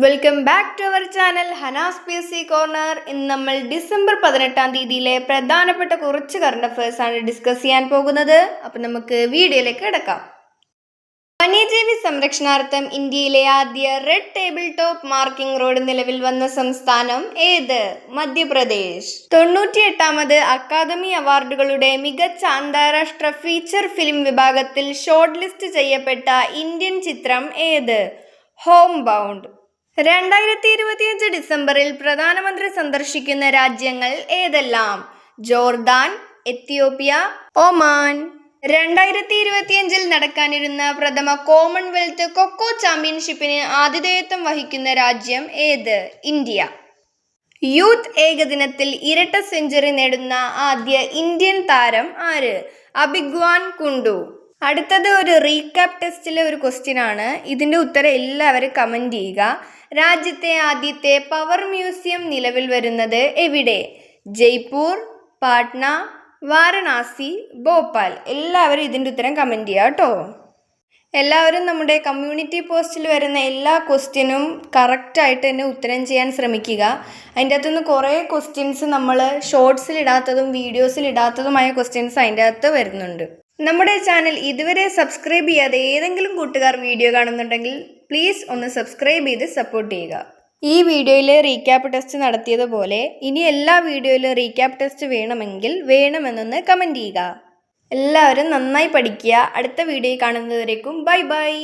Welcome back to our channel Hanas PSC corner. ഇന്ന് നമ്മൾ December 18-ാം തീയതിയിലെ പ്രധാനപ്പെട്ട കുറച്ച് കറണ്ട് അഫയേഴ്സ് ആണ് ഡിസ്കസ് ചെയ്യാൻ പോകുന്നത്. അപ്പം നമുക്ക് വീഡിയോയിലേക്ക് കിടക്കാം. വന്യജീവി സംരക്ഷണാർത്ഥം ഇന്ത്യയിലെ ആദ്യ red table top marking road നിലവിൽ വന്ന സംസ്ഥാനം ഏത്? മധ്യപ്രദേശ്. 98-ാമത് അക്കാദമി അവാർഡുകളുടെ മികച്ച അന്താരാഷ്ട്ര ഫീച്ചർ ഫിലിം വിഭാഗത്തിൽ ഷോർട്ട് ലിസ്റ്റ് ചെയ്യപ്പെട്ട ഇന്ത്യൻ ചിത്രം ഏത്? Home bound. 2025 ഡിസംബറിൽ പ്രധാനമന്ത്രി സന്ദർശിക്കുന്ന രാജ്യങ്ങൾ ഏതെല്ലാം? Jordan, Ethiopia, Oman. 2025 നടക്കാനിരുന്ന പ്രഥമ കോമൺവെൽത്ത് കൊക്കോ ചാമ്പ്യൻഷിപ്പിന് ആതിഥേയത്വം വഹിക്കുന്ന രാജ്യം ഏത്? ഇന്ത്യ. യൂത്ത് ഏകദിനത്തിൽ ഇരട്ട സെഞ്ചുറി നേടുന്ന ആദ്യ ഇന്ത്യൻ താരം ആര്? അഭിഗ്വാൻ കുണ്ടു. അടുത്തത് ഒരു റീകാപ്പ് ടെസ്റ്റിലെ ഒരു ക്വസ്റ്റ്യൻ ആണ്. ഇതിൻ്റെ ഉത്തരം എല്ലാവരും കമൻറ്റ് ചെയ്യുക. രാജ്യത്തെ ആദ്യത്തെ പവർ മ്യൂസിയം നിലവിൽ വരുന്നത് എവിടെ? ജയ്പൂർ, പാട്ന, വാരണാസി, ഭോപ്പാൽ. എല്ലാവരും ഇതിൻ്റെ ഉത്തരം കമൻറ്റ് ചെയ്യുക കേട്ടോ. എല്ലാവരും നമ്മുടെ കമ്മ്യൂണിറ്റി പോസ്റ്റിൽ വരുന്ന എല്ലാ ക്വസ്റ്റ്യനും കറക്റ്റായിട്ട് തന്നെ ഉത്തരം ചെയ്യാൻ ശ്രമിക്കുക. അതിൻ്റെ അകത്തുനിന്ന് കുറേ ക്വസ്റ്റ്യൻസ് നമ്മൾ ഷോർട്സിലിടാത്തതും വീഡിയോസിലിടാത്തതുമായ ക്വസ്റ്റ്യൻസ് അതിൻ്റെ അകത്ത് വരുന്നുണ്ട്. നമ്മുടെ ചാനൽ ഇതുവരെ സബ്സ്ക്രൈബ് ചെയ്യാതെ ഏതെങ്കിലും കൂട്ടുകാർ വീഡിയോ കാണുന്നുണ്ടെങ്കിൽ പ്ലീസ് ഒന്ന് സബ്സ്ക്രൈബ് ചെയ്ത് സപ്പോർട്ട് ചെയ്യുക. ഈ വീഡിയോയിൽ റീക്യാപ്പ് ടെസ്റ്റ് നടത്തിയതുപോലെ ഇനി എല്ലാ വീഡിയോയിലും റീക്യാപ്പ് ടെസ്റ്റ് വേണമെങ്കിൽ വേണമെന്നൊന്ന് കമൻറ്റ് ചെയ്യുക. എല്ലാവരും നന്നായി പഠിക്കുക. അടുത്ത വീഡിയോ കാണുന്നതുവരേക്കും ബൈ ബൈ.